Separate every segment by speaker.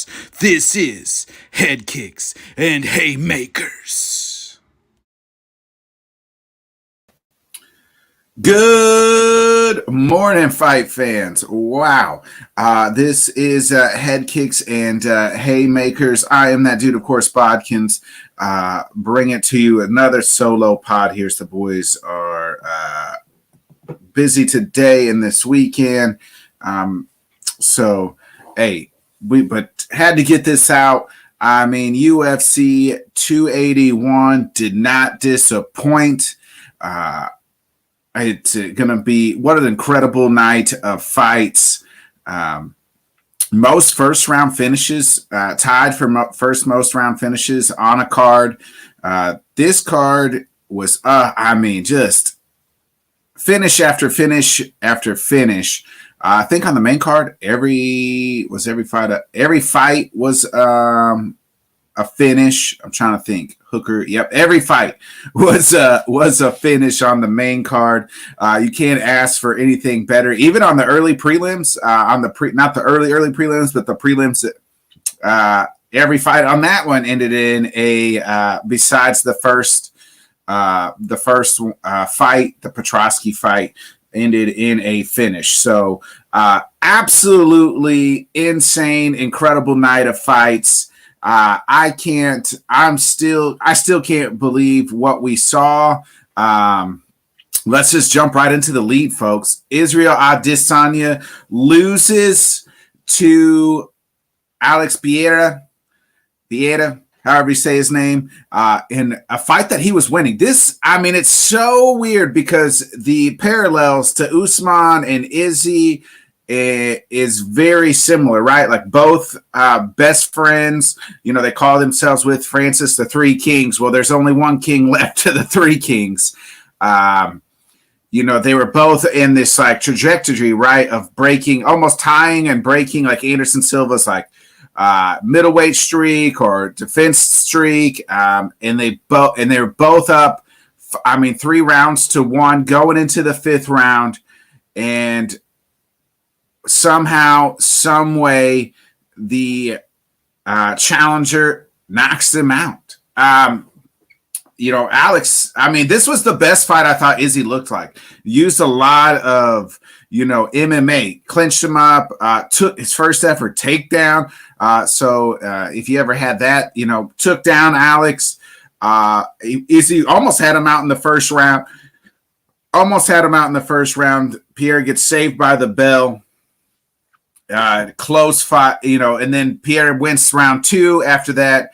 Speaker 1: Headkicks. This is Headkicks and Haymakers.
Speaker 2: Good morning, fight fans. Wow. This is Headkicks and Haymakers. I am that dude, of course, Bodkins. Bring it to you another solo pod. Here's the boys are busy today and this weekend. But had to get this out. I mean, UFC 281 did not disappoint. It's going to be what an incredible night of fights. Most first round finishes, tied for first most round finishes on a card. This card was, just finish after finish after finish. I think on the main card, every fight was a finish. I'm trying to think. Hooker. Yep. Every fight was a finish on the main card. You can't ask for anything better. Even on the early prelims, not the early prelims, but the prelims. Every fight on that one ended in a besides the first fight, the Petrosky fight, ended in a finish. So absolutely insane, incredible night of fights. I still can't believe what we saw. Let's just jump right into the lead, folks. Israel Adesanya loses to Alex Pereira, however you say his name, in a fight that he was winning. It's so weird because the parallels to Usman and Izzy is very similar, right? Like both best friends, they call themselves with Francis the Three Kings. Well, there's only one king left to the Three Kings. They were both in this like trajectory, right, of breaking, almost tying and breaking like Anderson Silva's like middleweight streak or defense streak. And they were both up, 3-1 going into the fifth round, and somehow, some way, the challenger knocks them out. Alex, this was the best fight I thought Izzy looked like. Used a lot of, MMA, clinched him up, took his first effort takedown. So if you ever had that, took down Alex. Izzy almost had him out in the first round. Pierre gets saved by the bell. Close fight, and then Pierre wins round 2 after that.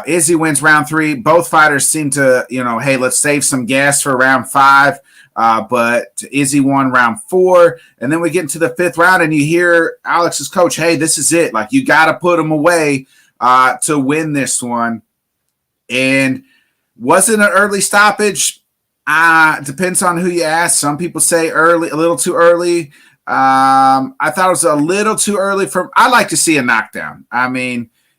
Speaker 2: Izzy wins round 3. Both fighters seem to, hey, let's save some gas for round 5. But Izzy won round 4. And then we get into the 5th round and you hear Alex's coach, hey, this is it. Like, you got to put him away to win this one. And was it an early stoppage? Depends on who you ask. Some people say early, a little too early. I thought it was a little too early I like to see a knockdown.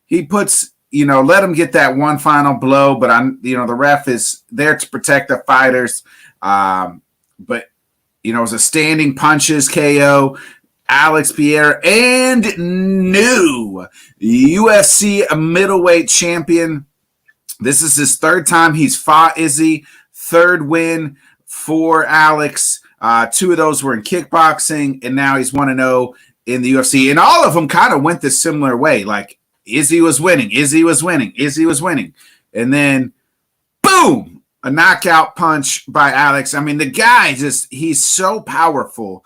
Speaker 2: He puts, let him get that one final blow, but the ref is there to protect the fighters. But it was a standing punches KO. Alex Pereira, and new UFC middleweight champion. This is his 3rd time he's fought Izzy. 3rd win for Alex. 2 of those were in kickboxing, and now he's 1-0 in the UFC. And all of them kind of went this similar way. Like, Izzy was winning. And then, boom, a knockout punch by Alex. The guy he's so powerful.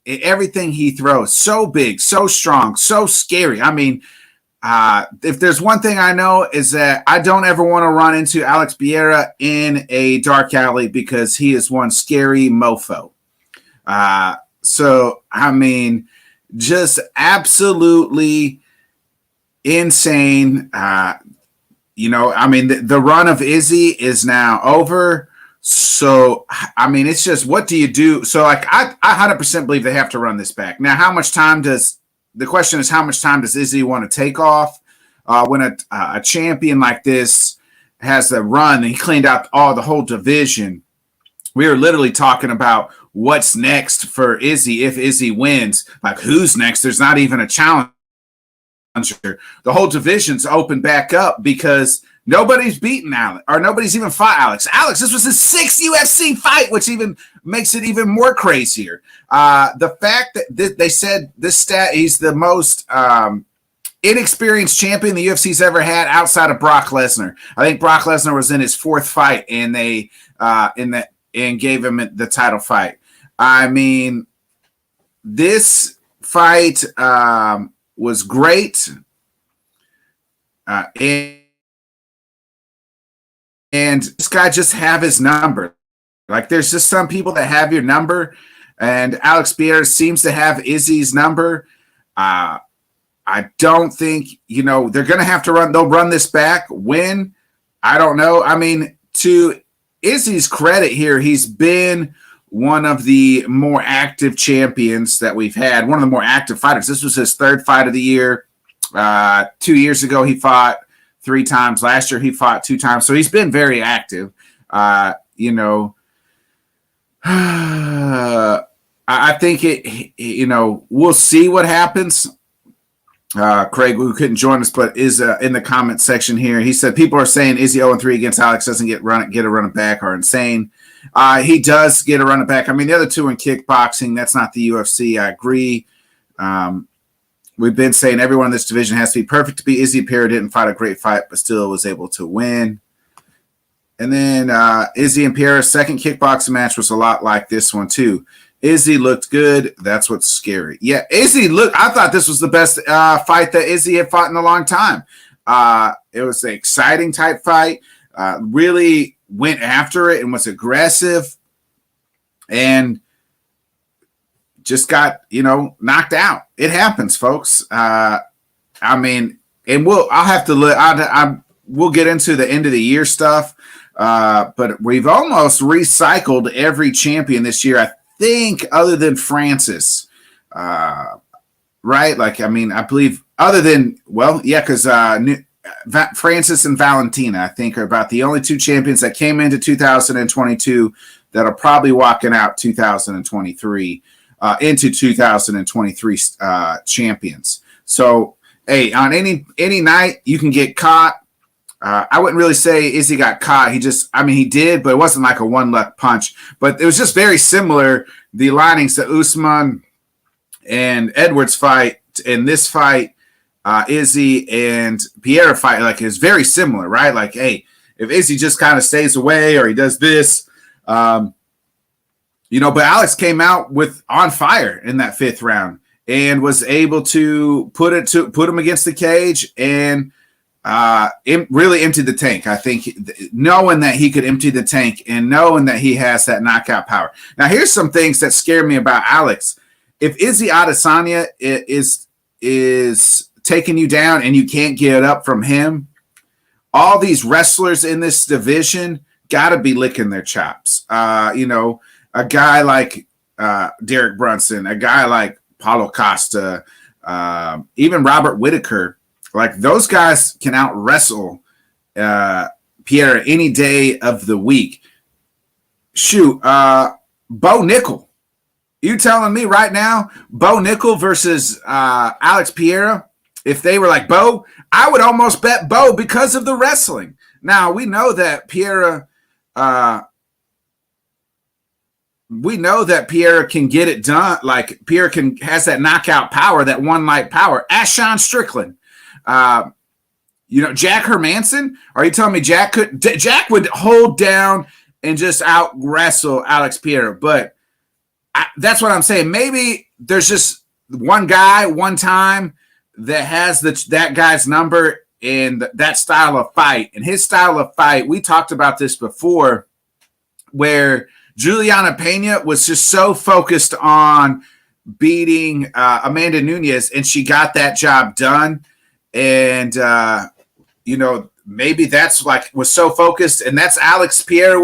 Speaker 2: Everything he throws, so big, so strong, so scary. If there's one thing I know is that I don't ever want to run into Alex Pereira in a dark alley because he is one scary mofo. Just absolutely insane. The run of Izzy is now over. So, it's just, what do you do? So, I 100% believe they have to run this back. Now, the question is, how much time does Izzy want to take off? When a champion like this has a run and he cleaned out the whole division, we were literally talking about what's next for Izzy if Izzy wins. Like, who's next? There's not even a challenge the whole division's open back up because nobody's beaten Alex, or nobody's even fought Alex. This was his 6th UFC fight, which even makes it even more crazier. The fact that they said this stat, he's the most inexperienced champion the UFC's ever had outside of Brock Lesnar. I think Brock Lesnar was in his 4th fight, and they and gave him the title fight. I mean, this fight was great, and this guy just have his number. Like, there's just some people that have your number, and Alex Pereira seems to have Izzy's number. I don't think, they're going to have to run. They'll run this back. When? I don't know. I mean, to Izzy's credit here, he's been one of the more active champions that we've had, one of the more active fighters. This was his 3rd fight of the year. 2 years ago, he fought 3 times. Last year, he fought 2 times. So he's been very active. I think we'll see what happens. Craig, who couldn't join us, but is in the comment section here. He said people are saying Izzy 0-3 against Alex doesn't get a running back are insane. He does get a running back. I mean, the other 2 in kickboxing, that's not the UFC. I agree. We've been saying everyone in this division has to be perfect to beat Izzy. Pereira didn't fight a great fight, but still was able to win. And then Izzy and Pereira's second kickboxing match was a lot like this one, too. Izzy looked good. That's what's scary. Yeah, I thought this was the best fight that Izzy had fought in a long time. It was an exciting type fight. Really went after it and was aggressive, and just got, knocked out. It happens, folks. I mean, and we'll get into the end of the year stuff. But we've almost recycled every champion this year, I think, other than Francis, right? Like, I mean, I believe other than, because Francis and Valentina, I think, are about the only 2 champions that came into 2022 that are probably walking out 2023 into 2023 champions. So, hey, on any night you can get caught. I wouldn't really say Izzy got caught. He did, but it wasn't like a one-luck punch. But it was just very similar, the linings to Usman and Edwards fight and this fight, Izzy and Pereira fight, like, is very similar, right? Like, hey, if Izzy just kind of stays away or he does this, but Alex came out on fire in that 5th round and was able to put him against the cage and really emptied the tank. I think knowing that he could empty the tank and knowing that he has that knockout power. Now, here's some things that scare me about Alex. If Izzy Adesanya is taking you down and you can't get up from him, all these wrestlers in this division got to be licking their chops. A guy like Derek Brunson, a guy like Paulo Costa, even Robert Whittaker. Like, those guys can out wrestle Pereira any day of the week. Shoot, Bo Nickel. You telling me right now, Bo Nickel versus Alex Pereira, if they were like Bo, I would almost bet Bo because of the wrestling. Now, we know that Pereira can get it done. Like, Pereira has that knockout power, that one-night power. Ask Sean Strickland. Jack Hermanson? Are you telling me Jack would hold down and just out wrestle Alex Pereira? But that's what I'm saying. Maybe there's just one guy, one time that has that guy's number in that style of fight. And his style of fight, we talked about this before, where Juliana Pena was just so focused on beating Amanda Nunes, and she got that job done. And, maybe that's was so focused, and that's Alex Pereira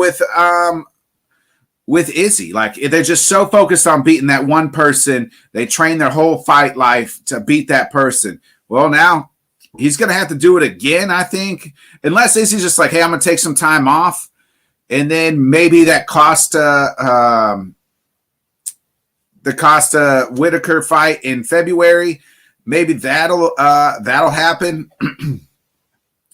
Speaker 2: with Izzy. Like, they're just so focused on beating that one person. They train their whole fight life to beat that person. Well, now he's going to have to do it again, I think, unless Izzy's just like, hey, I'm going to take some time off. And then maybe that the Costa Whittaker fight in February, maybe that'll happen.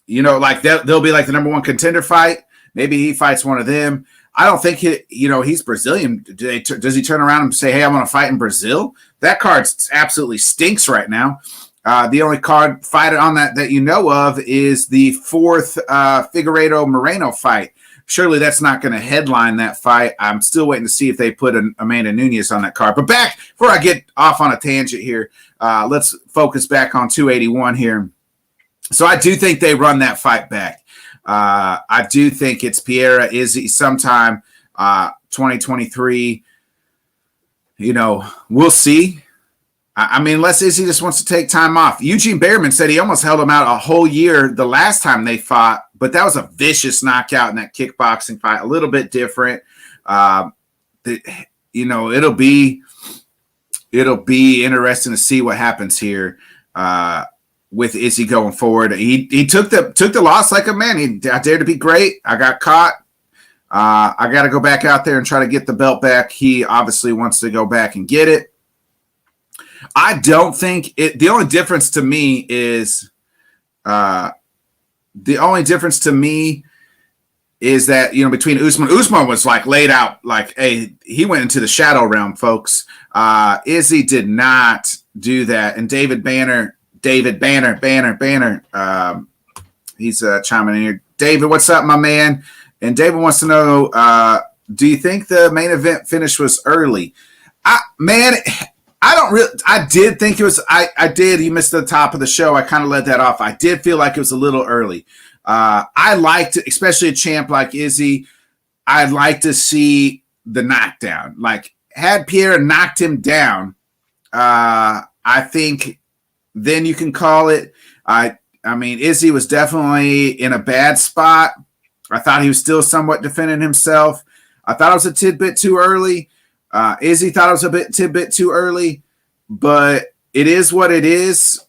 Speaker 2: Like they'll be like the number one contender fight. Maybe he fights one of them. I don't think he's Brazilian. Does he turn around and say, "Hey, I want to fight in Brazil"? That card absolutely stinks right now. The only card fighter on that you know of is the fourth Figueiredo Moreno fight. Surely that's not going to headline that fight. I'm still waiting to see if they put Amanda Nunes on that card. But back, before I get off on a tangent here, let's focus back on 281 here. So I do think they run that fight back. I do think it's Pereira Izzy sometime 2023. We'll see. I mean, unless Izzy just wants to take time off. Eugene Behrman said he almost held him out a whole year the last time they fought, but that was a vicious knockout in that kickboxing fight, a little bit different. It'll be interesting to see what happens here with Izzy going forward. He took the loss like a man. I dared to be great. I got caught. I got to go back out there and try to get the belt back. He obviously wants to go back and get it. I don't think it. The only difference to me is that between Usman was like laid out like, hey, he went into the shadow realm, folks. Izzy did not do that, and David Banner, he's chiming in here. David, what's up, my man? And David wants to know, do you think the main event finish was early? I did think it was. I did. You missed the top of the show. I kind of let that off. I did feel like it was a little early. I liked, especially a champ like Izzy, I'd like to see the knockdown. Like, had Pierre knocked him down, I think then you can call it. I mean, Izzy was definitely in a bad spot. I thought he was still somewhat defending himself. I thought it was a tidbit too early. Izzy thought it was a tidbit too early, but it is what it is.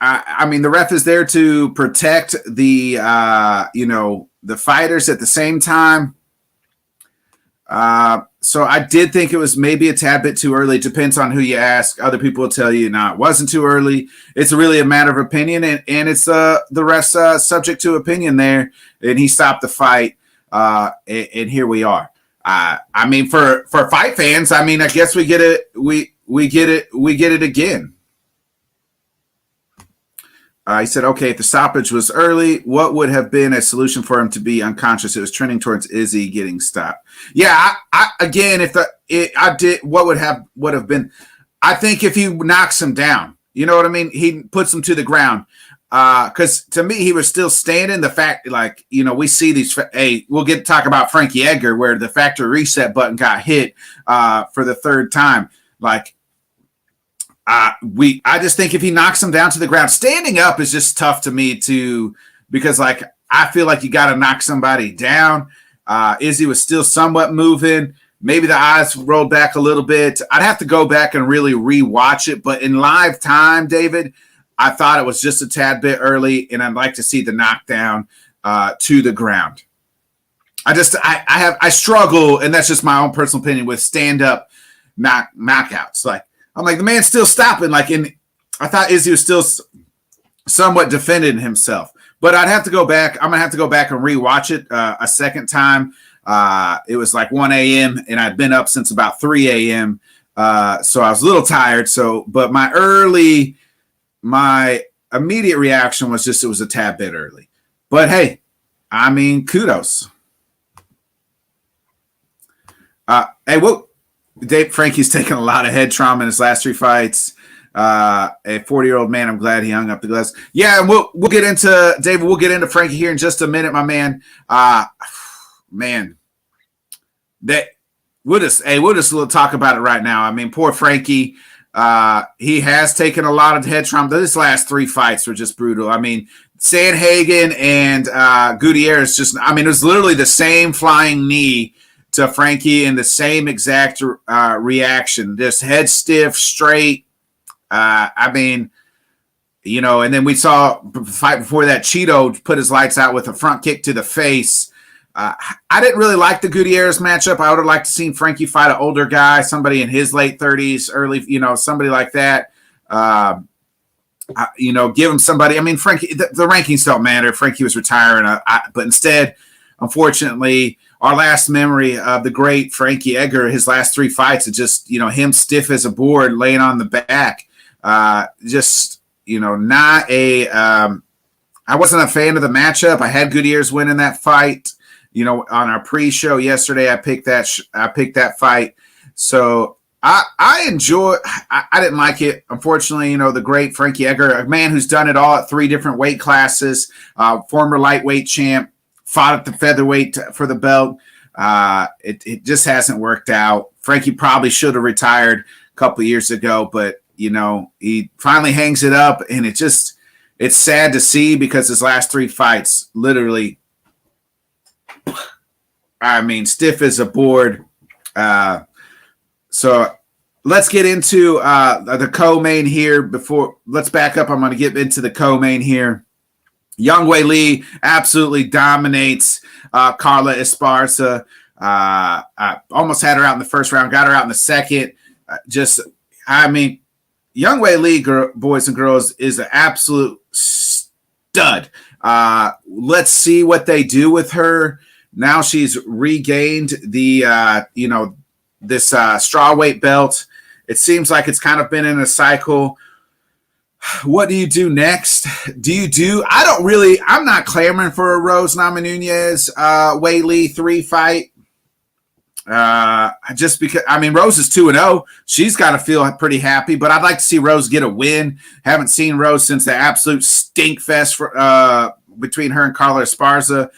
Speaker 2: I mean, the ref is there to protect the fighters at the same time. So I did think it was maybe a tad bit too early. It depends on who you ask. Other people will tell you, no, it wasn't too early. It's really a matter of opinion, and it's the ref's subject to opinion there. And he stopped the fight, and here we are. I mean, for fight fans, I mean, I guess we get it. We get it again. He said, okay, if the stoppage was early, what would have been a solution for him to be unconscious? It was trending towards Izzy getting stopped. Yeah, what would have been, I think if he knocks him down, you know what I mean? He puts him to the ground. Because to me, he was still standing. The fact, like, we see these, we'll get to talk about Frankie Edgar, where the factory reset button got hit for the third time. Like, I just think if he knocks him down to the ground, standing up is just tough to me because like, I feel like you got to knock somebody down. Izzy was still somewhat moving. Maybe the eyes rolled back a little bit. I'd have to go back and really rewatch it. But in live time, David, I thought it was just a tad bit early, and I'd like to see the knockdown to the ground. I struggle, and that's just my own personal opinion, with stand-up knockouts. Like, I'm like, the man's still stopping. Like, I thought Izzy was still somewhat defending himself. But I'd have to go back. I'm going to have to go back and rewatch it a second time. It was like 1 a.m., and I'd been up since about 3 a.m., so I was a little tired. But my immediate reaction was just it was a tad bit early. But, hey, I mean, kudos. Dave Frankie's taken a lot of head trauma in his last 3 fights. A 40-year-old man, I'm glad he hung up the gloves. Yeah, and we'll get into David. We'll get into Frankie here in just a minute, my man. We'll just talk about it right now. I mean, poor Frankie. He has taken a lot of head trauma. His last 3 fights were just brutal. I mean, Sandhagen and Gutierrez it was literally the same flying knee to Frankie and the same exact reaction. Just head stiff, straight. And then we saw the fight before that, Cheeto put his lights out with a front kick to the face. I didn't really like the Gutierrez matchup. I would have liked to seen Frankie fight an older guy, somebody in his late 30s, early, somebody like that. Give him somebody. I mean, Frankie, the rankings don't matter. Frankie was retiring, but instead, unfortunately, our last memory of the great Frankie Edgar, his last 3 fights, is just, him stiff as a board, laying on the back. Not a. I wasn't a fan of the matchup. I had Gutierrez winning that fight. On our pre-show yesterday, I picked that fight. So I enjoy. I didn't like it. Unfortunately, the great Frankie Edgar, a man who's done it all at 3 different weight classes, former lightweight champ, fought at the featherweight for the belt. It just hasn't worked out. Frankie probably should have retired a couple of years ago, but he finally hangs it up, and it's sad to see because his last 3 fights, literally, stiff as a board. So let's get into the co-main here. Let's back up. I'm going to get into the co-main here. Young Welli absolutely dominates Carla Esparza. Almost had her out in the first round, got her out in the second. Young Welli, boys and girls, is an absolute stud. Let's see what they do with her. Now she's regained the, this strawweight belt. It seems like it's kind of been in a cycle. What do you do next? I'm not clamoring for a Rose Namajunas Welli 3 fight. Just because, Rose is 2-0. She's got to feel pretty happy, but I'd like to see Rose get a win. Haven't seen Rose since the absolute stink fest between her and Carla Esparza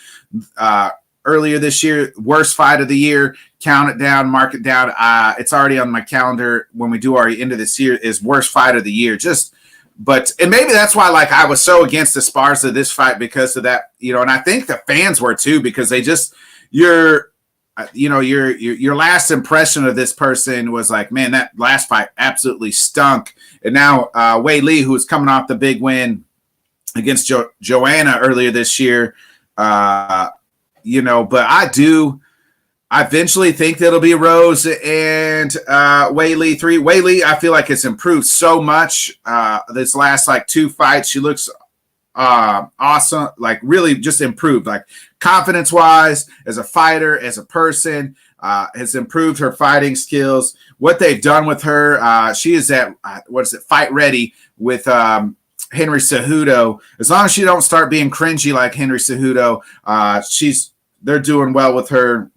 Speaker 2: earlier this year. Worst fight of the year. Count it down, mark it down. It's already on my calendar when we do our end of this year is worst fight of the year. And maybe that's why, I was so against Esparza this fight because of that, and I think the fans were too, because they just, your last impression of this person was like, man, that last fight absolutely stunk. And now Welli, who was coming off the big win against Joanna earlier this year, but I eventually think that'll be Rose and Welli 3. Welli, I feel like it's improved so much this last 2 fights. She looks awesome, really just improved, confidence wise, as a fighter, as a person, has improved her fighting skills. What they've done with her, she is at Fight Ready with Henry Cejudo. As long as she don't start being cringy like Henry Cejudo, they're doing well with her.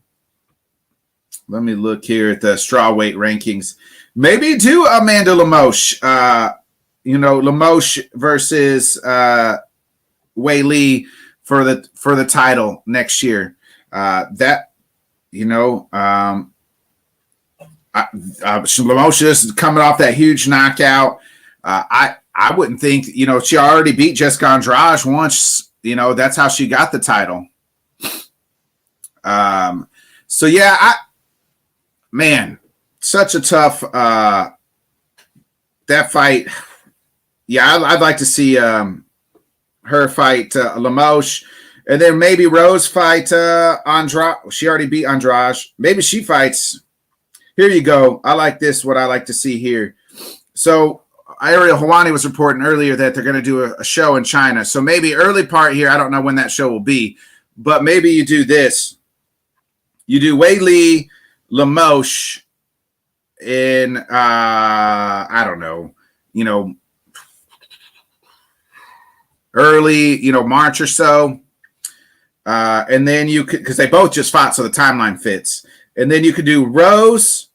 Speaker 2: Let me look here at the strawweight rankings. Maybe do Amanda Lemos. Lemos versus Welli for the title next year. Lemos is coming off that huge knockout. I wouldn't think, she already beat Jessica Andrade once. That's how she got the title. Such a tough that fight. Yeah, I'd like to see her fight Lemos, and then maybe Rose fight Andrade. She already beat Andrade. Maybe she fights. Here you go. I like this. What I like to see here. So Ariel Helwani was reporting earlier that they're going to do a show in China. So maybe early part here. I don't know when that show will be, but maybe you do this. You do Welli, Lemos in I don't know, early, March or so. And then you could, because they both just fought, so the timeline fits. And then you could do Rose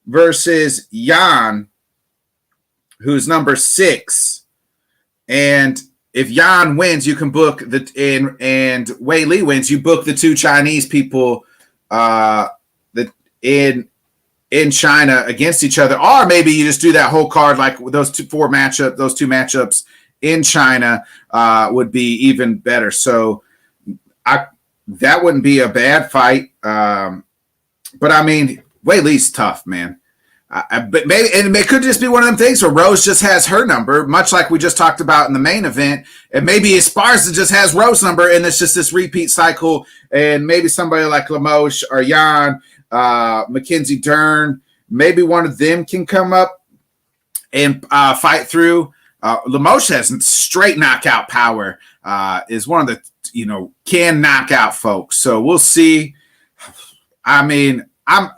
Speaker 2: versus Yan, who's number 6. And if Yan wins, you can book and Welli wins, you book the 2 Chinese people in China against each other, or maybe you just do that whole card like those 2 matchups in China would be even better. So that wouldn't be a bad fight. But Welli's tough, man. But maybe, and it could just be one of them things where Rose just has her number, much like we just talked about in the main event. And maybe Esparza just has Rose number, and it's just this repeat cycle. And maybe somebody like Lemos or Yan, Mackenzie Dern, maybe one of them can come up and fight through. Lemos has straight knockout power. Is one of the can knock out folks. So we'll see. I mean, I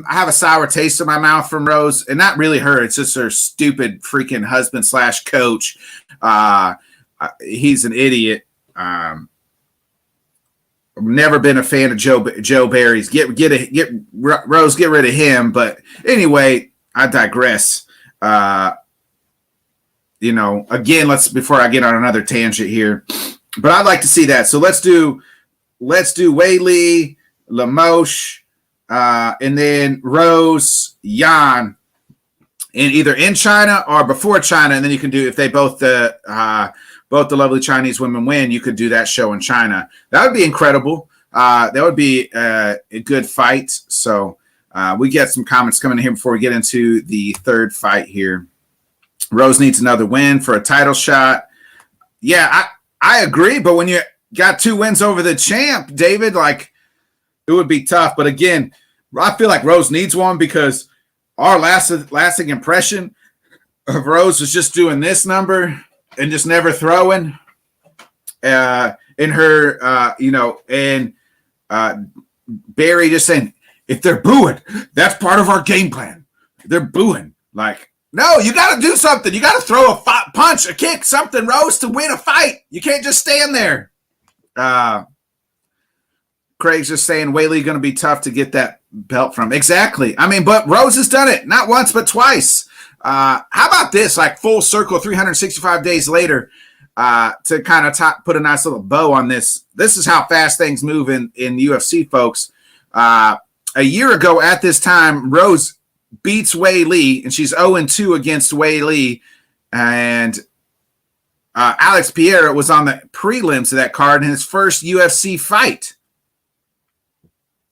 Speaker 2: have a sour taste in my mouth from Rose, and not really her. It's just her stupid freaking husband / coach. He's an idiot. I've never been a fan of Joe Barry's. Get Rose, get rid of him. But anyway, I digress. Again, before I get on another tangent here, but I'd like to see that. So let's do Welli, Lemos, and then Rose, Yan, and either in China or before China, and then you can do if they both the lovely Chinese women win, you could do that show in China. That would be incredible. That would be a good fight. So we get some comments coming in here before we get into the third fight here. Rose needs another win for a title shot. Yeah, I agree. But when you got 2 wins over the champ, David, like it would be tough. But again, I feel like Rose needs one because our lasting impression of Rose was just doing this number and just never throwing. In her, and Barry just saying, if they're booing, that's part of our game plan. They're booing. Like, no, you got to do something. You got to throw a punch, a kick, something, Rose, to win a fight. You can't just stand there. Craig's just saying Welli going to be tough to get that belt from. Exactly. I mean, but Rose has done it not once but twice. How about this? Like full circle, 365 days later, to kind of put a nice little bow on this. This is how fast things move in UFC, folks. A year ago at this time, Rose beats Welli, and she's 0-2 against Welli. And Alex Pereira was on the prelims of that card in his first UFC fight.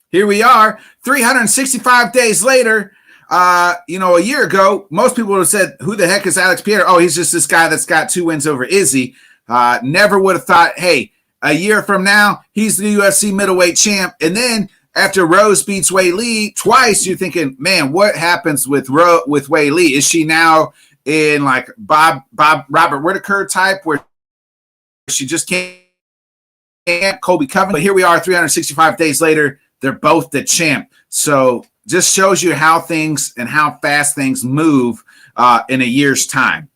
Speaker 2: Here we are, 365 days later. A year ago, most people would have said, who the heck is Alex Pereira? Oh, he's just this guy that's got 2 wins over Izzy. Never would have thought, hey, a year from now, he's the UFC middleweight champ. And then after Rose beats Welli twice, you're thinking, man, what happens with Welli? Is she now in like Robert Whittaker type where she just can't Colby Covington? But here we are 365 days later. They're both the champ. So just shows you how things and how fast things move in a year's time.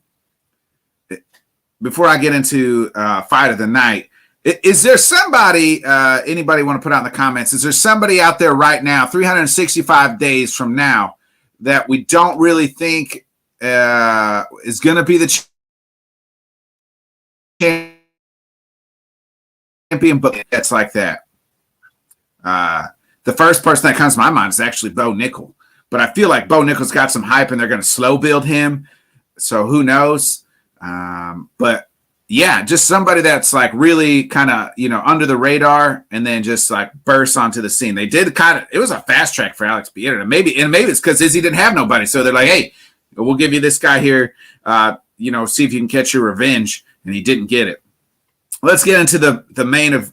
Speaker 2: Before I get into fight of the night, is there somebody, anybody want to put out in the comments, is there somebody out there right now, 365 days from now, that we don't really think is going to be the champion, but that's like that? The first person that comes to my mind is actually Bo Nickel. But I feel like Bo Nickel's got some hype and they're going to slow build him. So who knows? But yeah, just somebody that's like really kind of, under the radar and then just like bursts onto the scene. They did it was a fast track for Alex Pereira. And maybe it's because Izzy didn't have nobody. So they're like, hey, we'll give you this guy here, see if you can catch your revenge. And he didn't get it. Let's get into the main of,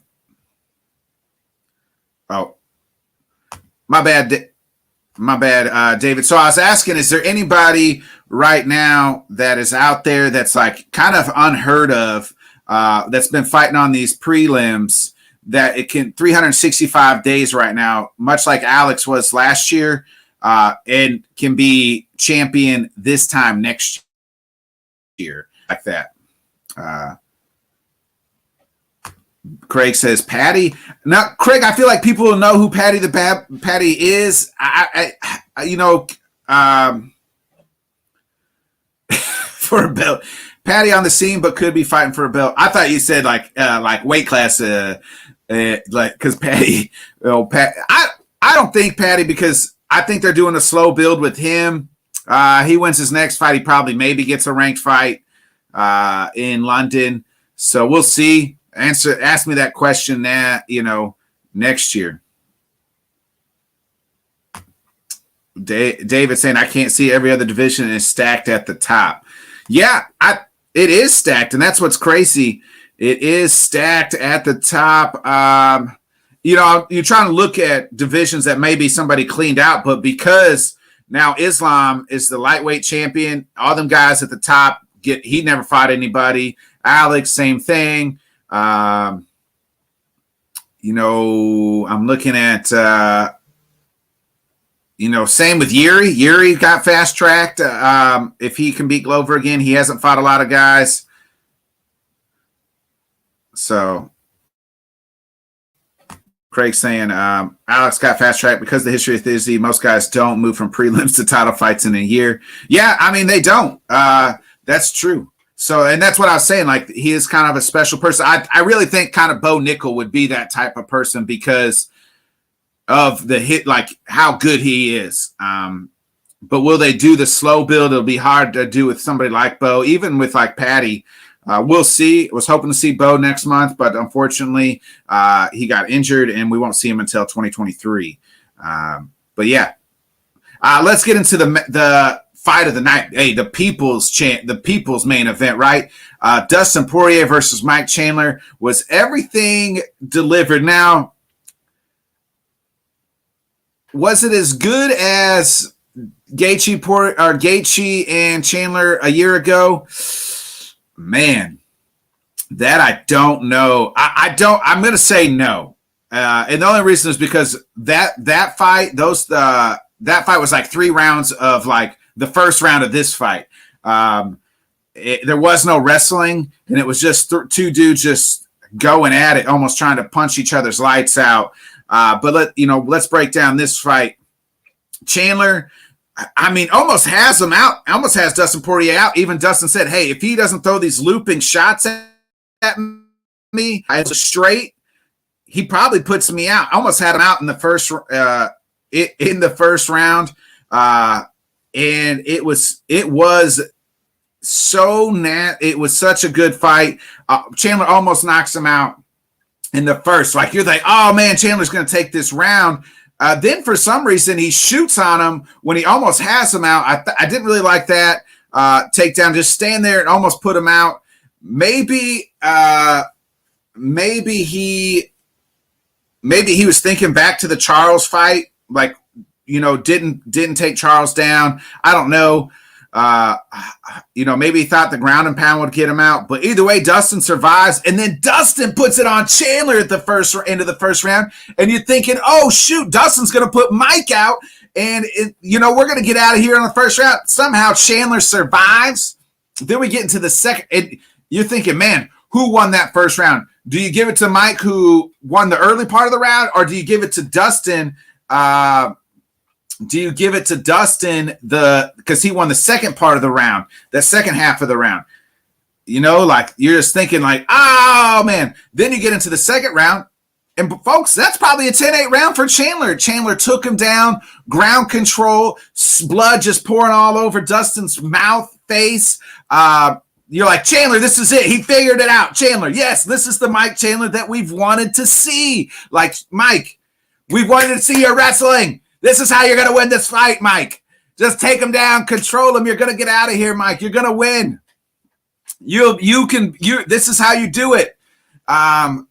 Speaker 2: my bad, David. So I was asking, is there anybody right now that is out there that's like kind of unheard of, that's been fighting on these prelims that it can 365 days right now, much like Alex was last year, and can be champion this time next year like that? Craig says Patty. Now, Craig, I feel like people will know who Patty is. For a belt. Patty on the scene, but could be fighting for a belt. I thought you said like weight class, because Patty. I don't think Patty, because I think they're doing a slow build with him. He wins his next fight. He probably maybe gets a ranked fight in London. So we'll see. Ask me that question next year. David saying I can't see every other division is stacked at the top. Yeah, it is stacked, and that's what's crazy. It is stacked at the top. You're trying to look at divisions that maybe somebody cleaned out, but because now Islam is the lightweight champion, all them guys at the top he never fought anybody. Alex, same thing. I'm looking at, same with Yuri. Yuri got fast tracked. If he can beat Glover again, he hasn't fought a lot of guys. So Craig's saying Alex got fast tracked because of the history of Izzy. Most guys don't move from prelims to title fights in a year. Yeah, I mean, they don't. That's true. So, and that's what I was saying. Like, he is kind of a special person. I really think kind of Bo Nickel would be that type of person because of the hit, like how good he is. But will they do the slow build? It'll be hard to do with somebody like Bo, even with like Patty. We'll see. I was hoping to see Bo next month, but unfortunately, he got injured, and we won't see him until 2023. But yeah, let's get into the fight of the night. Hey, the people's main event, right? Dustin Poirier versus Mike Chandler. Was everything delivered? Now, was it as good as Gaethje and Chandler a year ago? Man, that I don't know. I'm going to say no. And the only reason is because that fight was like 3 rounds of like the first round of this fight. There was no wrestling, and it was just two dudes just going at it, almost trying to punch each other's lights out. But let's break down this fight. Chandler, I mean, almost has him out, almost has Dustin Poirier out. Even Dustin said, hey, if he doesn't throw these looping shots at me as a straight, he probably puts me out. Almost had him out in the first round. And it was such a good fight. Chandler almost knocks him out in the first. Like, you're like, oh man, Chandler's going to take this round. Then for some reason he shoots on him when he almost has him out. I didn't really like that takedown. Just stand there and almost put him out. Maybe he was thinking back to the Charles fight, like, didn't take Charles down. I don't know. Maybe he thought the ground and pound would get him out. But either way, Dustin survives, and then Dustin puts it on Chandler at the end of the first round. And you're thinking, oh shoot, Dustin's going to put Mike out, and we're going to get out of here in the first round. Somehow Chandler survives. Then we get into the second. And you're thinking, man, who won that first round? Do you give it to Mike, who won the early part of the round, or do you give it to Dustin? Do you give it to Dustin because he won the second part of the round, the second half of the round? Like, you're just thinking like, oh man. Then you get into the second round, and folks, that's probably a 10-8 round for Chandler. Chandler took him down, ground control, blood just pouring all over Dustin's mouth, face. You're like, Chandler, this is it. He figured it out. Chandler, yes, this is the Mike Chandler that we've wanted to see. Like, Mike, we've wanted to see your wrestling. This is how you're going to win this fight, Mike. Just take him down, control him. You're going to get out of here, Mike. You're going to win. This is how you do it. And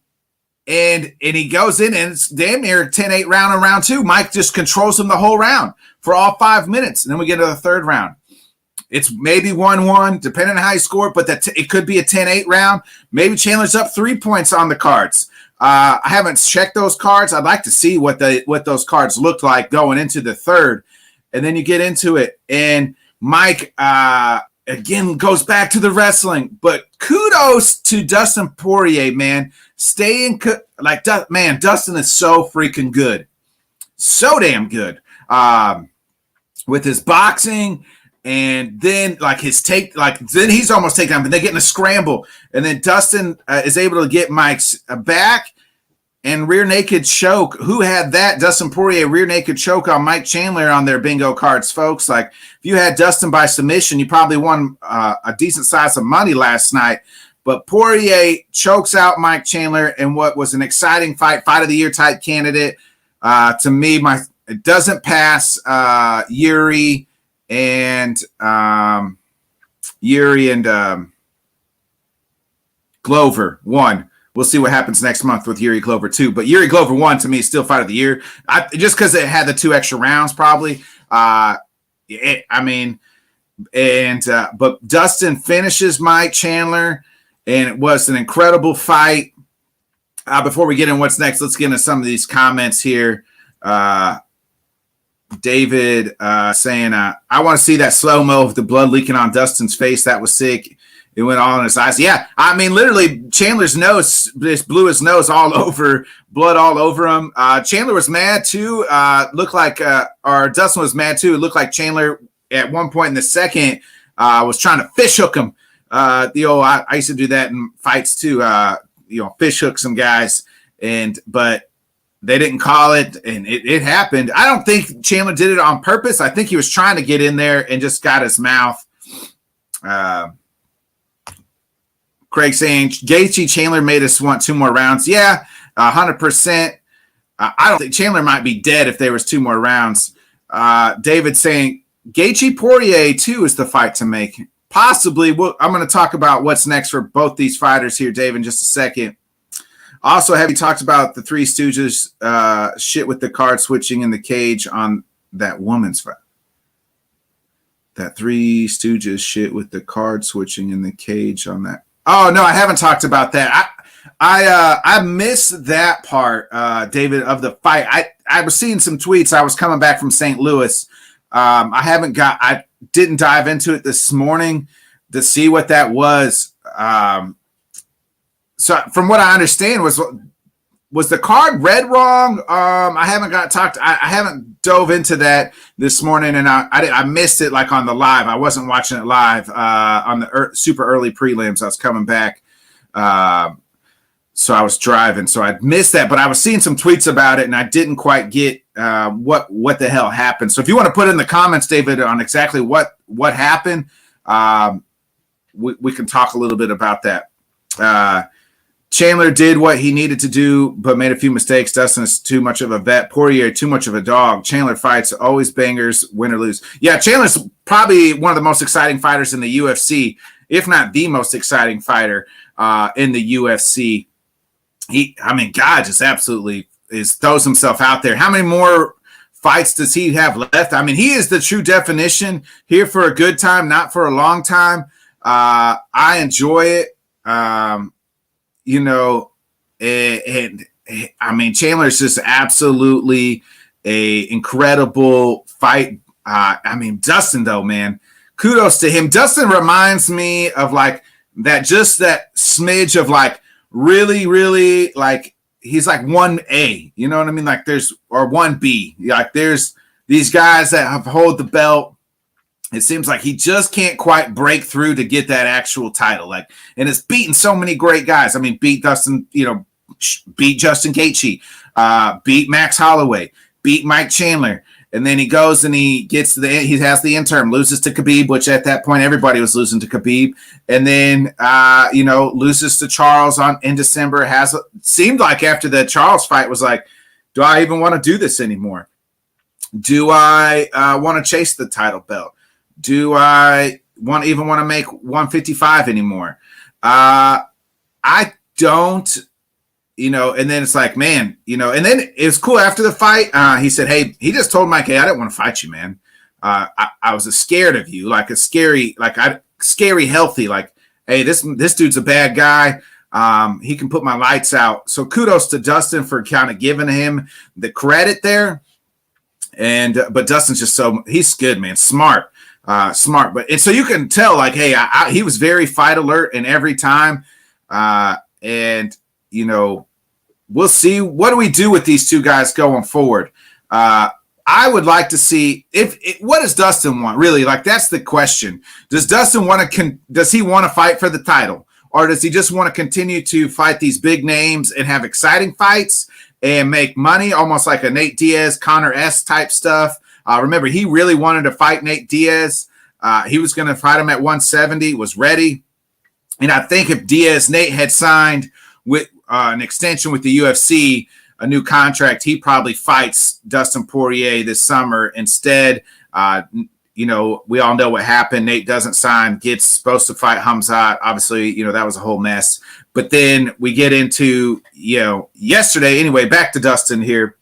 Speaker 2: he goes in, and it's damn near 10-8 round in round 2. Mike just controls him the whole round for all 5 minutes. And then we get to the third round. It's maybe 1-1, depending on how you score, but it could be a 10-8 round. Maybe Chandler's up 3 points on the cards. I haven't checked those cards. I'd like to see what those cards looked like going into the third. And then you get into it, and Mike again goes back to the wrestling. But kudos to Dustin Poirier, man. Dustin is so freaking good. So damn good. With his boxing. And then then he's almost taken down, but they get in a scramble. And then Dustin is able to get Mike's back and rear naked choke. Who had that? Dustin Poirier rear naked choke on Mike Chandler on their bingo cards, folks. Like, if you had Dustin by submission, you probably won a decent size of money last night. But Poirier chokes out Mike Chandler in what was an exciting fight of the year type candidate. To me, it doesn't pass Yuri and Glover won. We'll see what happens next month with Yuri Glover 2. But Yuri Glover 1 to me is still fight of the year. Just because it had the 2 extra rounds, probably. And but Dustin finishes Mike Chandler, and it was an incredible fight. Before we get in what's next, let's get into some of these comments here. David saying, I want to see that slow-mo of the blood leaking on Dustin's face. That was sick. It went all in his eyes. Yeah, I mean, literally, Chandler's nose just blew his nose all over, blood all over him. Chandler was mad, too. Looked like, or Dustin was mad, too. It looked like Chandler, at one point in the second, was trying to fish hook him. I used to do that in fights, too. Fish hook some guys. But they didn't call it, and it happened. I don't think Chandler did it on purpose. I think he was trying to get in there and just got his mouth. Craig saying, Gaethje Chandler made us want 2 more rounds. Yeah, 100%. I don't think Chandler might be dead if there was 2 more rounds. David saying, Gaethje Poirier, too, is the fight to make. Possibly. I'm going to talk about what's next for both these fighters here, Dave, in just a second. Also, have you talked about the Three Stooges shit with the card switching in the cage on that woman's fight? That Three Stooges shit with the card switching in the cage on that. Oh, no, I haven't talked about that. I missed that part, David, of the fight. I was seeing some tweets. I was coming back from St. Louis. I didn't dive into it this morning to see what that was. So from what I understand was the card read wrong? I haven't dove into that this morning, and I missed it like on the live. I wasn't watching it live on the super early prelims. I was coming back, so I was driving, so I missed that. But I was seeing some tweets about it, and I didn't quite get what the hell happened. So if you want to put in the comments, David, on exactly what happened, we can talk a little bit about that. Chandler did what he needed to do, but made a few mistakes. Dustin is too much of a vet. Poirier, too much of a dog. Chandler fights, always bangers, win or lose. Yeah, Chandler's probably one of the most exciting fighters in the UFC, if not the most exciting fighter in the UFC. God just absolutely throws himself out there. How many more fights does he have left? I mean, he is the true definition, here for a good time, not for a long time. I enjoy it. And I mean, Chandler's just absolutely a incredible fight. Dustin, though, man, kudos to him. Dustin reminds me of like that smidge of like really, really like he's like 1A, you know what I mean? Like or 1B, like there's these guys that have hold the belt. It seems like he just can't quite break through to get that actual title. And it's beaten so many great guys. I mean, beat Dustin, beat Justin Gaethje, beat Max Holloway, beat Mike Chandler. And then he goes and he gets he has the interim, loses to Khabib, which at that point everybody was losing to Khabib. And then, loses to Charles in December. Seemed like after the Charles fight was like, do I even want to do this anymore? Do I want to chase the title belt? Do I want to make 155 anymore? I don't, and then it's like, man, and then it was cool after the fight. He said, hey, he just told Mike, hey, I didn't want to fight you, man. I was scared of you, scary, healthy. Like, hey, this dude's a bad guy. He can put my lights out. So kudos to Dustin for kind of giving him the credit there. But Dustin's just he's good, man. Smart. And so you can tell, like, hey, he was very fight alert and every time. We'll see. What do we do with these two guys going forward? I would like to see what does Dustin want, really? Like, that's the question. Does Dustin does he want to fight for the title, or does he just want to continue to fight these big names and have exciting fights and make money, almost like a Nate Diaz, Connor S type stuff? Remember, he really wanted to fight Nate Diaz. He was going to fight him at 170, was ready. And I think if Nate had signed with an extension with the UFC, a new contract, he probably fights Dustin Poirier this summer instead. We all know what happened. Nate doesn't sign, gets supposed to fight Hamzat. Obviously, that was a whole mess. But then we get into, yesterday. Anyway, back to Dustin here.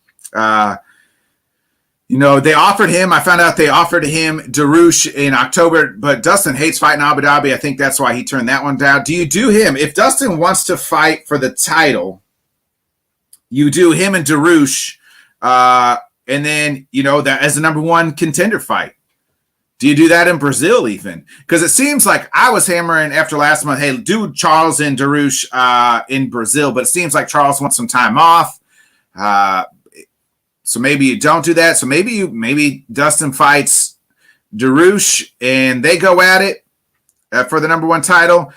Speaker 2: They offered him. I found out they offered him Darush in October, but Dustin hates fighting Abu Dhabi. I think that's why he turned that one down. Do you do him? If Dustin wants to fight for the title, you do him and Darush, and then, that as a number one contender fight. Do you do that in Brazil even? Because it seems like I was hammering after last month, hey, do Charles and Darush in Brazil, but it seems like Charles wants some time off. So maybe you don't do that. So maybe Dustin fights Darush and they go at it for the number one title.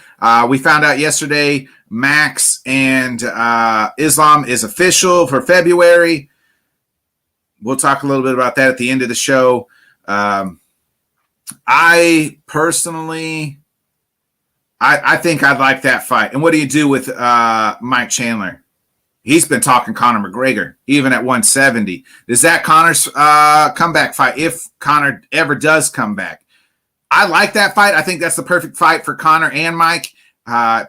Speaker 2: We found out yesterday Max and Islam is official for February. We'll talk a little bit about that at the end of the show. I personally, I think I'd like that fight. And what do you do with Mike Chandler? He's been talking Conor McGregor, even at 170. Is that Conor's comeback fight, if Conor ever does come back? I like that fight. I think that's the perfect fight for Conor and Mike.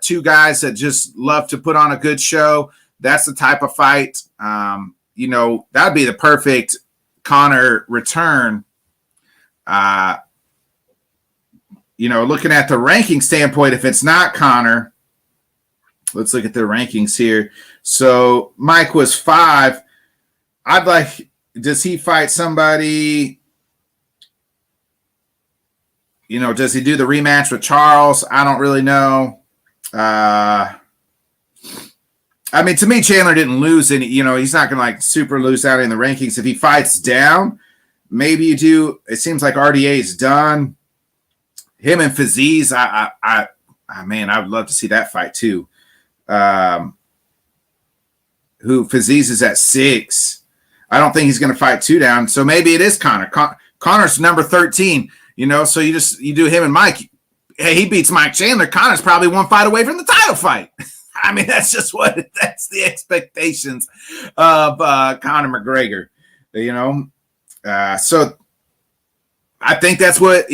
Speaker 2: Two guys that just love to put on a good show. That's the type of fight. That would be the perfect Conor return. Looking at the ranking standpoint, if it's not Conor, let's look at the rankings here. So Mike was 5. Does he fight somebody? Does he do the rematch with Charles? I don't really know. To me, Chandler didn't lose any. He's not going to super lose out in the rankings. If he fights down, maybe you do. It seems like RDA is done. Him and Faziz, man, I would love to see that fight too. Who Faziz is at 6. I don't think he's going to fight 2 down. So maybe it is Conor. Conor's number 13. So you do him and Mike. Hey, he beats Mike Chandler. Conor's probably one fight away from the title fight. That's just that's the expectations of Conor McGregor. So I think that's what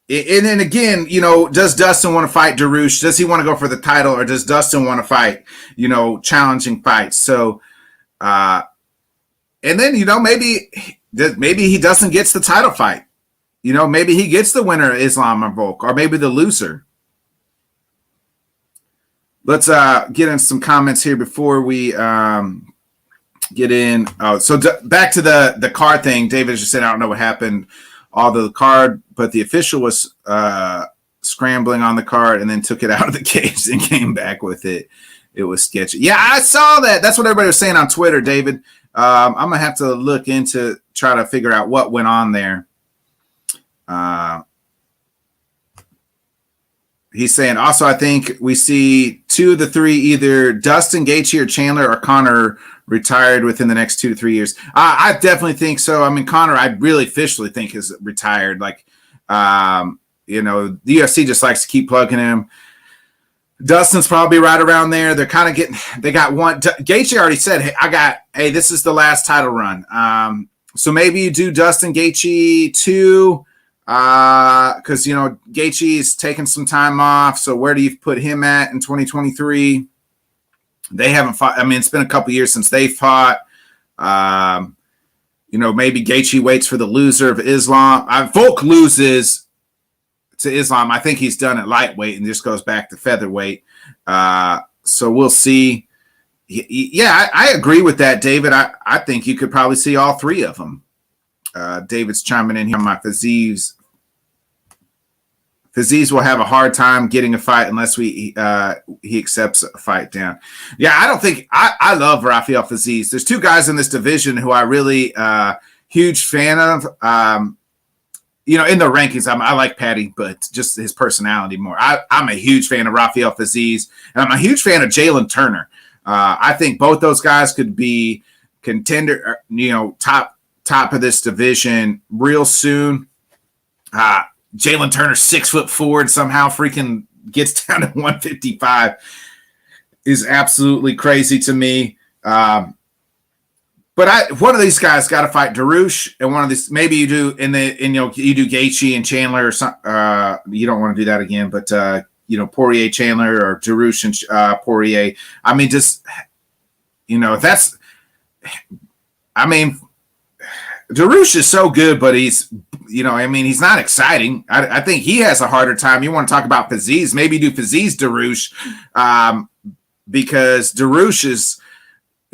Speaker 2: And then again, does Dustin want to fight Darush? Does he want to go for the title, or does Dustin want to fight, challenging fights? So, and then, maybe he Dustin gets the title fight. Maybe he gets the winner of Islam or Volk, or maybe the loser. Let's get in some comments here before we get in. Oh, so back to the card thing. David just said, I don't know what happened. All the card, but the official was scrambling on the card and then took it out of the cage and came back with it. It was sketchy. Yeah, I saw that. That's what everybody was saying on Twitter, David. I'm going to have to look into, try to figure out what went on there. He's saying, also, I think we see 2 of the 3, either Dustin, Gaethje, or Chandler, or Conor retired within the next 2 to 3 years. I definitely think so. Conor, I really officially think is retired. The UFC just likes to keep plugging him. Dustin's probably right around there. They're kind of they got one. Gaethje already said, hey, this is the last title run. So maybe you do Dustin, Gaethje 2, because, Gaethje is taking some time off. So where do you put him at in 2023? They haven't fought. It's been a couple years since they fought. Maybe Gaethje waits for the loser of Islam. Volk loses to Islam. I think he's done at lightweight and just goes back to featherweight. So we'll see. Yeah, I agree with that, David. I think you could probably see all 3 of them. David's chiming in here on my Faziz. Faziz will have a hard time getting a fight unless he accepts a fight down. Yeah, I don't think I love Rafael Faziz. There's 2 guys in this division who I really huge fan of. In the rankings, I like Patty, but just his personality more. I'm a huge fan of Rafael Faziz, and I'm a huge fan of Jalen Turner. I think both those guys could be contender, top of this division real soon. Jalen Turner, 6'4", and somehow freaking gets down to 155 is absolutely crazy to me. But one of these guys got to fight Darush, and one of these maybe you do you do Gaethje and Chandler or something. You don't want to do that again, but Poirier, Chandler, or Darush and Poirier. If that's I mean, Darush is so good, but he's not exciting. I think he has a harder time. You want to talk about Faziz? Maybe do Faziz Darush, because Darush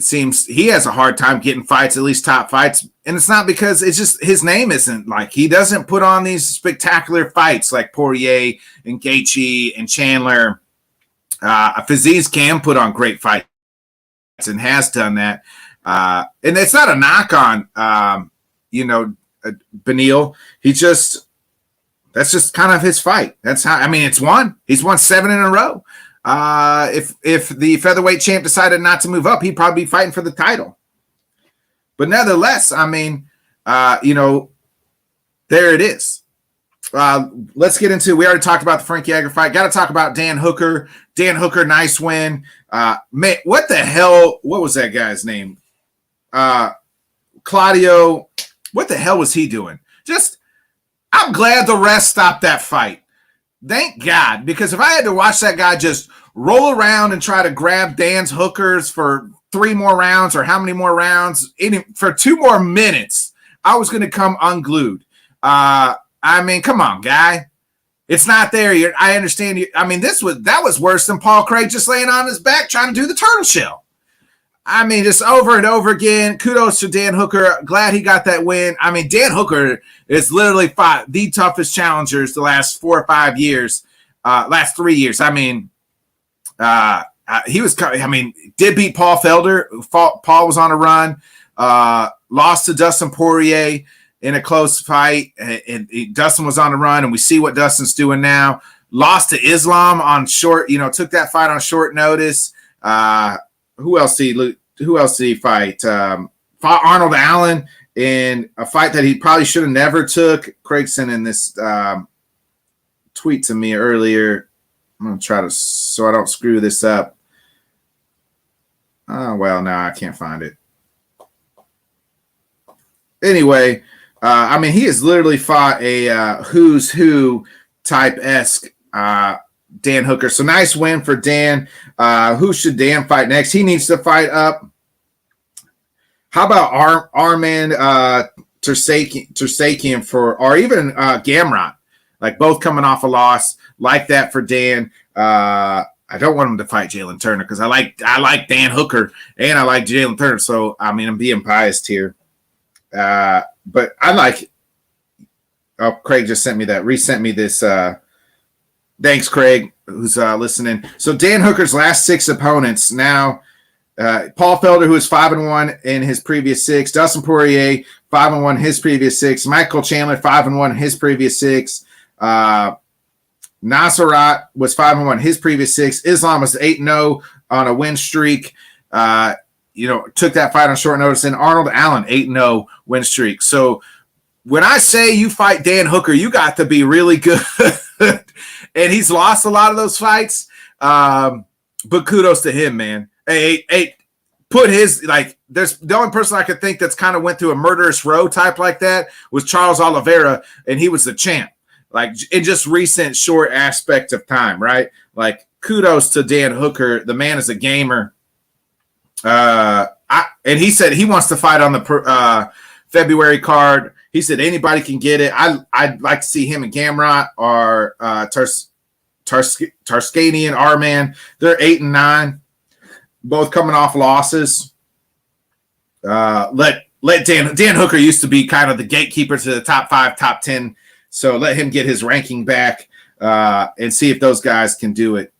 Speaker 2: seems he has a hard time getting fights, at least top fights. And it's not because it's just his name isn't like he doesn't put on these spectacular fights like Poirier and Gaethje and Chandler. Faziz can put on great fights and has done that. And it's not a knock on, Beneil. That's just kind of his fight. That's how, he's won 7 in a row. If the featherweight champ decided not to move up, he'd probably be fighting for the title. But nevertheless, there it is. Let's get into, we already talked about the Frankie Edgar fight. Got to talk about Dan Hooker. Dan Hooker, nice win. Man, what the hell? What was that guy's name? Claudio. What the hell was he doing? I'm glad the rest stopped that fight. Thank God, because if I had to watch that guy just roll around and try to grab Dan's hookers for 3 more rounds or how many more rounds, for 2 more minutes, I was going to come unglued. Come on, guy. It's not there. I understand you. That was worse than Paul Craig just laying on his back trying to do the turtle shell. Just over and over again. Kudos to Dan Hooker. Glad he got that win. Dan Hooker is literally fought the toughest challengers the last 4 or 5 years, last 3 years. He was, did beat Paul Felder. Paul was on a run, lost to Dustin Poirier in a close fight. And Dustin was on a run, and we see what Dustin's doing now. Lost to Islam on short, took that fight on short notice. Who else did he fight? Fought Arnold Allen in a fight that he probably should have never took. Craig sent in this tweet to me earlier. I'm going to try to, so I don't screw this up. Oh, well, no, I can't find it. Anyway, he has literally fought a who's who type-esque Dan Hooker. So nice win for Dan. Who should Dan fight next? He needs to fight up. How about Arman Tersakian or even Gamrot? Like both coming off a loss. Like that for Dan. I don't want him to fight Jalen Turner because I like Dan Hooker and I like Jalen Turner. So I'm being biased here. But I like. Oh, Craig just sent me that. Resent me this. Thanks, Craig, who's listening. So Dan Hooker's last 6 opponents now. Paul Felder, who is 5-1 in his previous 6. Dustin Poirier, 5-1 his previous 6. Michael Chandler, 5-1 his previous 6. Nasrat was 5-1 his previous 6. Islam was 8-0 on a win streak. Took that fight on short notice. And Arnold Allen, 8-0 win streak. So when I say you fight Dan Hooker, you got to be really good. And he's lost a lot of those fights. But kudos to him, man. Hey, put his, there's the only person I could think that's kind of went through a murderous row type like that was Charles Oliveira, and he was the champ. In just recent short aspect of time, right? Kudos to Dan Hooker. The man is a gamer. And he said he wants to fight on the February card. He said anybody can get it. I'd like to see him and Gamrot or Tarskanian, Arman. They're 8-9, both coming off losses. Let Dan Hooker used to be kind of the gatekeeper to the top 5, top 10. So let him get his ranking back and see if those guys can do it.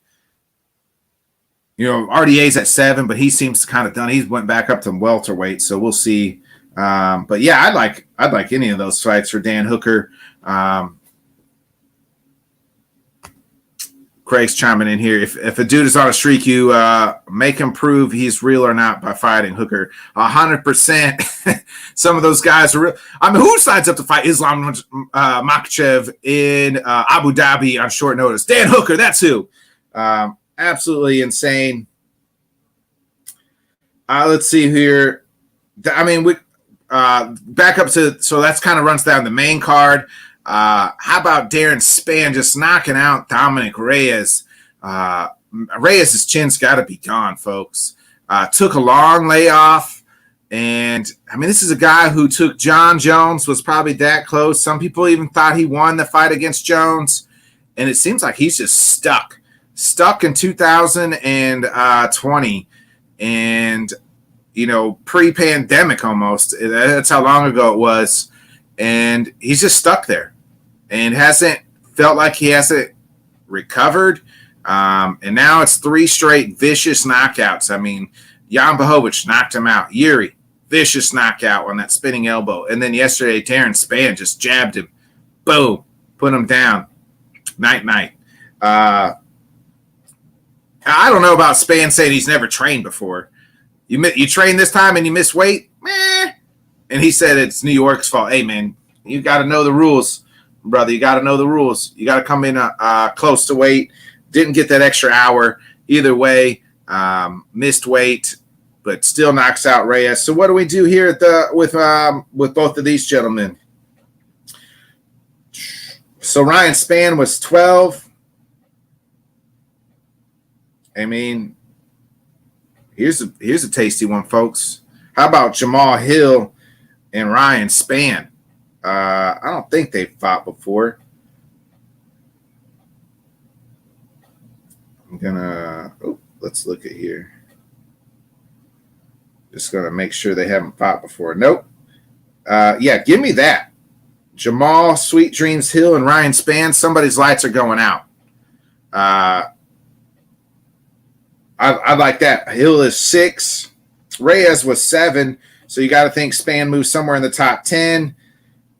Speaker 2: RDA's at 7, but he seems kind of done. He went back up to welterweight, so we'll see. But yeah, I'd like any of those fights for Dan Hooker. Craig's chiming in here. If a dude is on a streak, you make him prove he's real or not by fighting Hooker. 100%. Some of those guys are real. Who signs up to fight Islam Makhachev in Abu Dhabi on short notice? Dan Hooker, that's who. Absolutely insane. Let's see here. Back up to, so that's kind of runs down the main card. How about Darren Spann just knocking out Dominic Reyes? Reyes' chin's got to be gone, folks. Took a long layoff, And I mean, this is a guy who took John Jones, was probably that close. Some people even thought he won the fight against Jones. And it seems like he's just stuck in 2020. And, you know, pre-pandemic almost. That's how long ago it was. And he's just stuck there and hasn't felt like he hasn't recovered. And now it's 3 straight vicious knockouts. I mean, Jan Blachowicz knocked him out. Yuri, vicious knockout on that spinning elbow. And then yesterday, Terrence Spann just jabbed him. Boom. Put him down. Night. I don't know about Spann saying he's never trained before. You train this time and you miss weight? Meh. And he said it's New York's fault. Hey, man, you got to know the rules, brother. You got to know the rules. You got to come in close to weight. Didn't get that extra hour. Either way, missed weight, but still knocks out Reyes. So what do we do here with both of these gentlemen? So Ryan Spann was 12. I mean, here's a tasty one, folks. How about Jamal Hill and Ryan Spann? I don't think they fought before. Let's look at here. Just gonna make sure they haven't fought before. Nope. Yeah, give me that. Jamal, Sweet Dreams Hill, and Ryan Spann. Somebody's lights are going out. I like that. Hill is 6. Reyes was 7. So you got to think Spann moves somewhere in the top 10.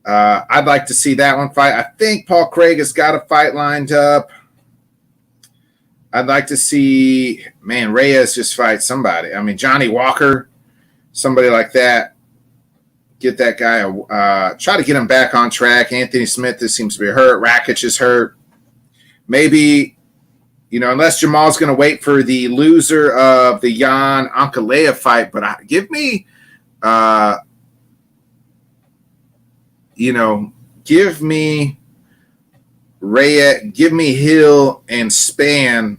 Speaker 2: I'd like to see that one fight. I think Paul Craig has got a fight lined up. I'd like to see, Reyes just fight somebody. I mean, Johnny Walker, somebody like that. Get that guy, try to get him back on track. Anthony Smith, this seems to be hurt. Rakic is hurt. Maybe, unless Jamal's going to wait for the loser of the Jan Ankalaev fight, but give me, give me Reyes, give me Hill and Spann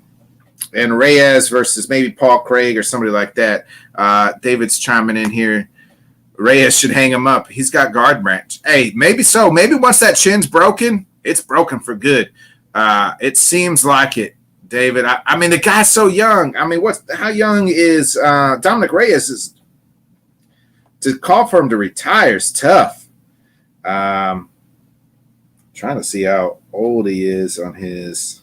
Speaker 2: and Reyes versus maybe Paul Craig or somebody like that. David's chiming in here. Reyes should hang him up. He's got guard branch. Hey, maybe so. Maybe once that chin's broken, it's broken for good. It seems like it, David. I mean, the guy's so young. I mean, how young is Dominic Reyes? To call for him to retire is tough. Trying to see how old he is on his.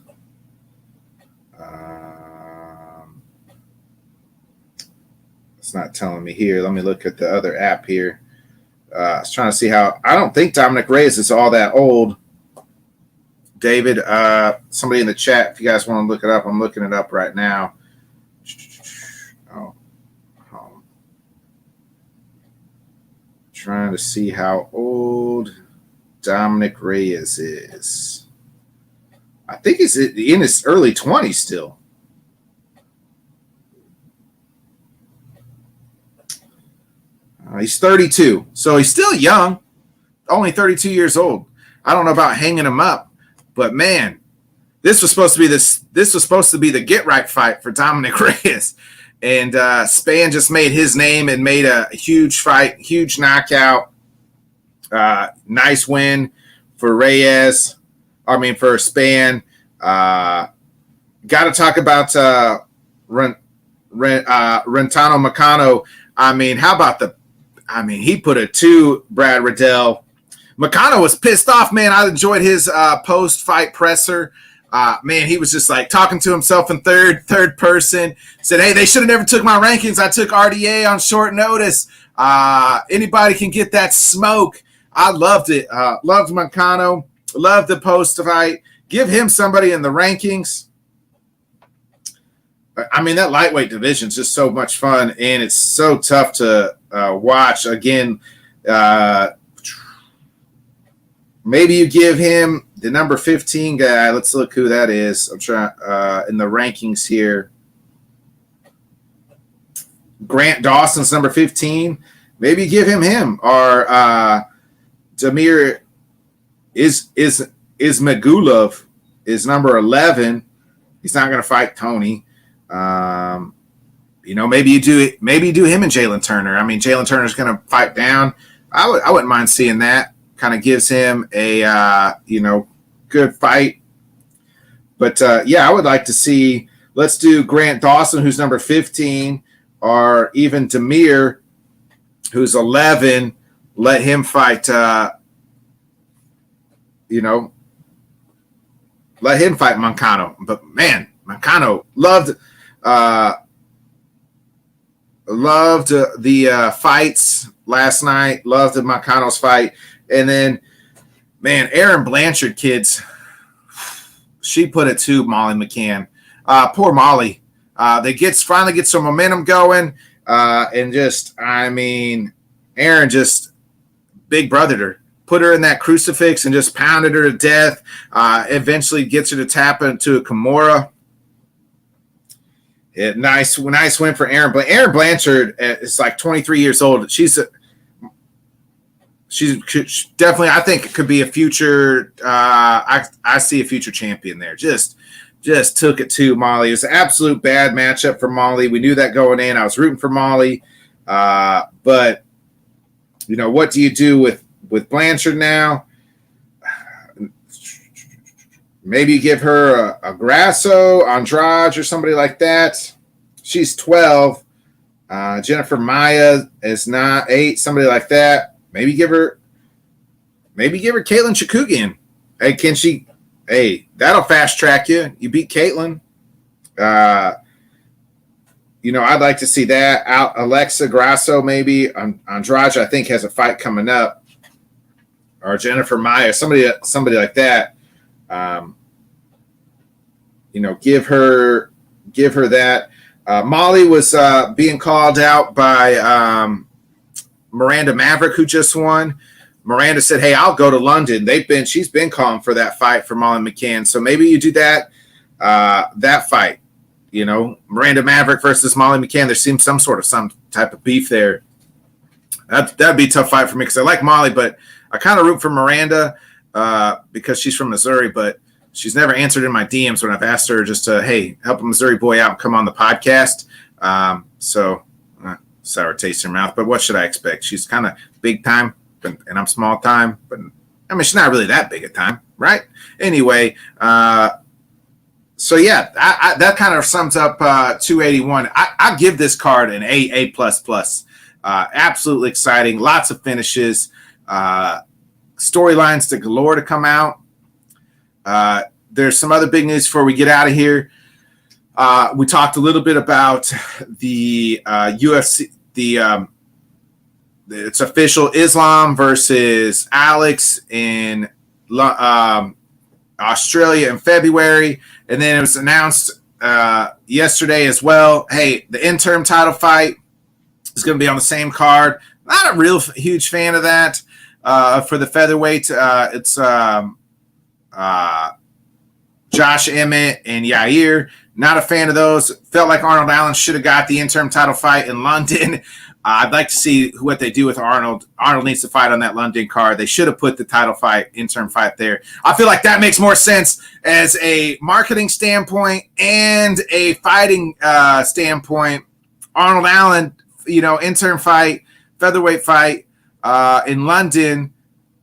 Speaker 2: It's not telling me here. Let me look at the other app here. I was trying to see how. I don't think Dominic Reyes is all that old. David, somebody in the chat, if you guys want to look it up, I'm looking it up right now. Trying to see how old Dominic Reyes is. I think he's in his early 20s still. He's 32, so he's still young, only 32 years old. I don't know about hanging him up, but man, this was supposed to be the get right fight for Dominic Reyes, and Spann just made his name and made a huge fight, huge knockout, nice win for Reyes. For Spann. Got to talk about Rentano Moicano. How about he put it to Brad Riddell. Moicano was pissed off, man. I enjoyed his post-fight presser. He was just like talking to himself in third person. Said, hey, they should have never took my rankings. I took RDA on short notice. Anybody can get that smoke. I loved it. Loved Moicano. Loved the post-fight. Give him somebody in the rankings. That lightweight division is just so much fun, and it's so tough to watch. Again, maybe you give him the number 15 guy. Let's look who that is. I'm trying in the rankings here. Grant Dawson's number 15. Maybe you give him or Damir Ismagulov is number 11. He's not going to fight Tony. maybe you do it. Maybe you do him and Jalen Turner. I mean, Jalen Turner's going to fight down. I wouldn't mind seeing that. Kind of gives him a good fight. But I would like to see. Let's do Grant Dawson, who's number 15, or even Demir, who's 11. Let him fight. Let him fight Moncano. But man, Moncano loved the fights last night. Loved the Moncano's fight, and then man, Erin Blanchard, kids, she put it to Molly McCann. Poor Molly. They finally get some momentum going, and Erin just big brothered her. Put her in that crucifix and just pounded her to death. Eventually gets her to tap into a Kimura. Nice win for Erin. Erin Blanchard is like 23 years old. She's definitely, I think, could be a future. I see a future champion there. Just took it to Molly. It was an absolute bad matchup for Molly. We knew that going in. I was rooting for Molly, but what do you do with Blanchard now? Maybe you give her a Grasso, Andrade, or somebody like that. She's 12. Jennifer Maya is not 8. Somebody like that. Maybe give her Caitlin Chikugian. Hey, can she? Hey, that'll fast track you. You beat Caitlin. I'd like to see that out. Alexa Grasso, maybe. Andrade, I think, has a fight coming up. Or Jennifer Maya, somebody like that. Give her that. Molly was being called out by Miranda Maverick, who just won. Miranda said, "Hey, I'll go to London." She's been calling for that fight for Molly McCann. So maybe you do that fight. Miranda Maverick versus Molly McCann. There seems some type of beef there. That'd be a tough fight for me because I like Molly, but I kind of root for Miranda because she's from Missouri, but she's never answered in my DMs when I've asked her just to, hey, help a Missouri boy out and come on the podcast. Sour taste in her mouth, but what should I expect? She's kind of big time, and I'm small time, but she's not really that big a time, right? Anyway, that kind of sums up 281. I give this card an A++. Absolutely exciting. Lots of finishes. Storylines to galore to come out. There's some other big news before we get out of here. We talked a little bit about the UFC. It's official: Islam versus Alex in Australia in February, and then it was announced yesterday as well. Hey, the interim title fight is going to be on the same card. Not a real huge fan of that. For the featherweight, it's Josh Emmett and Yair. Not a fan of those. Felt like Arnold Allen should have got the interim title fight in London. I'd like to see what they do with Arnold. Arnold needs to fight on that London card. They should have put the title fight, interim fight there. I feel like that makes more sense as a marketing standpoint and a fighting standpoint. Arnold Allen, interim fight, featherweight fight in London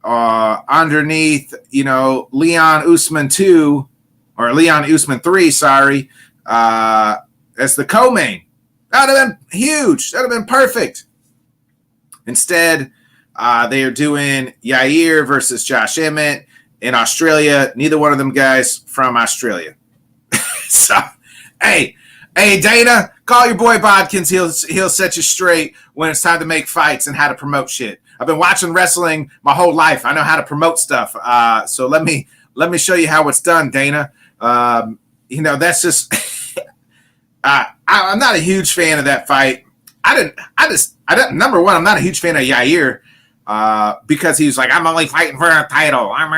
Speaker 2: underneath, Leon Usman 2 or Leon Usman 3, sorry, as the co-main. That would have been huge. That would have been perfect. Instead, they are doing Yair versus Josh Emmett in Australia. Neither one of them guys from Australia. So, hey, Dana, call your boy Bodkins. He'll set you straight when it's time to make fights and how to promote shit. I've been watching wrestling my whole life. I know how to promote stuff. So let me show you how it's done, Dana. That's just I'm not a huge fan of that fight. Number one, I'm not a huge fan of Yair because he was like, I'm only fighting for a title. And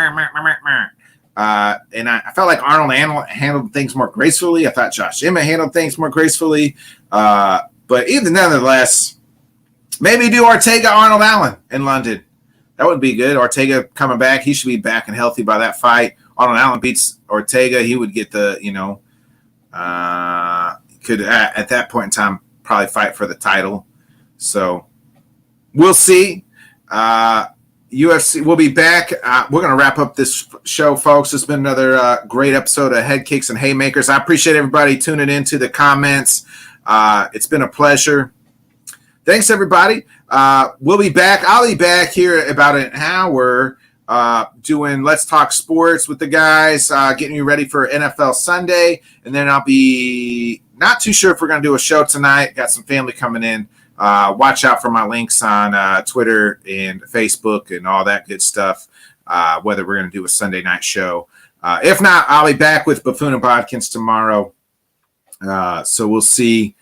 Speaker 2: I felt like Arnold handled things more gracefully. I thought Josh Emmett handled things more gracefully. But even nonetheless, maybe do Ortega Arnold Allen in London. That would be good. Ortega coming back. He should be back and healthy by that fight. Arnold Allen beats Ortega. He would get the, could at that point in time probably fight for the title. So we'll see. UFC, we'll be back. We're going to wrap up this show, folks. It's been another great episode of Head Kicks and Haymakers. I appreciate everybody tuning into the comments. It's been a pleasure. Thanks, everybody. We'll be back. I'll be back here about an hour doing Let's Talk Sports with the guys, getting you ready for NFL Sunday. And then I'll be not too sure if we're going to do a show tonight. Got some family coming in. Watch out for my links on Twitter and Facebook and all that good stuff, whether we're going to do a Sunday night show. If not, I'll be back with Buffoon and Bodkins tomorrow. So we'll see.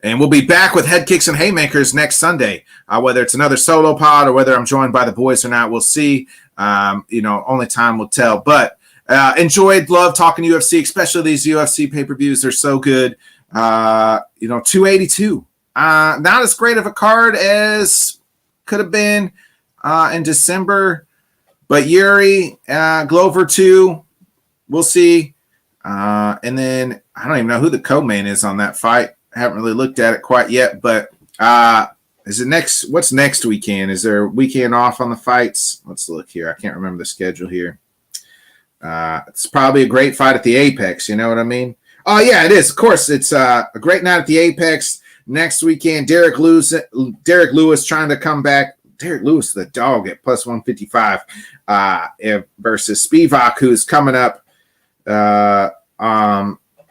Speaker 2: And we'll be back with Head Kicks and Haymakers next Sunday. Whether it's another solo pod or whether I'm joined by the boys or not, we'll see. Only time will tell. But love talking UFC, especially these UFC pay-per-views. They're so good. 282. Not as great of a card as could have been in December, but Yuri, Glover 2, we'll see. And then I don't even know who the co-main is on that fight. I haven't really looked at it quite yet, but is it next? What's next weekend? Is there a weekend off on the fights? Let's look here. I can't remember the schedule here. It's probably a great fight at the Apex. You know what I mean? Oh yeah, it is. Of course, it's a great night at the Apex. Next weekend, Derek Lewis trying to come back. Derek Lewis, the dog, at plus 155 versus Spivak, who's coming up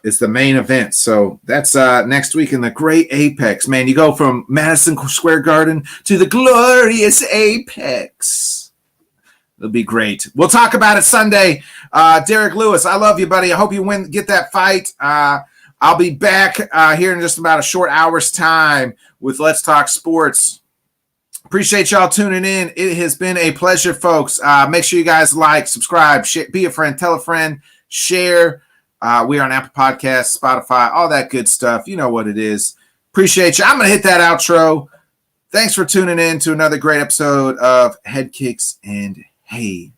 Speaker 2: is the main event. So that's next week in the great Apex. Man, you go from Madison Square Garden to the glorious Apex. It'll be great. We'll talk about it Sunday. Derek Lewis, I love you, buddy. I hope you get that fight. I'll be back here in just about a short hour's time with Let's Talk Sports. Appreciate y'all tuning in. It has been a pleasure, folks. Make sure you guys like, subscribe, share, be a friend, tell a friend, share. We are on Apple Podcasts, Spotify, all that good stuff. You know what it is. Appreciate you. I'm going to hit that outro. Thanks for tuning in to another great episode of Head Kicks and Haymakers.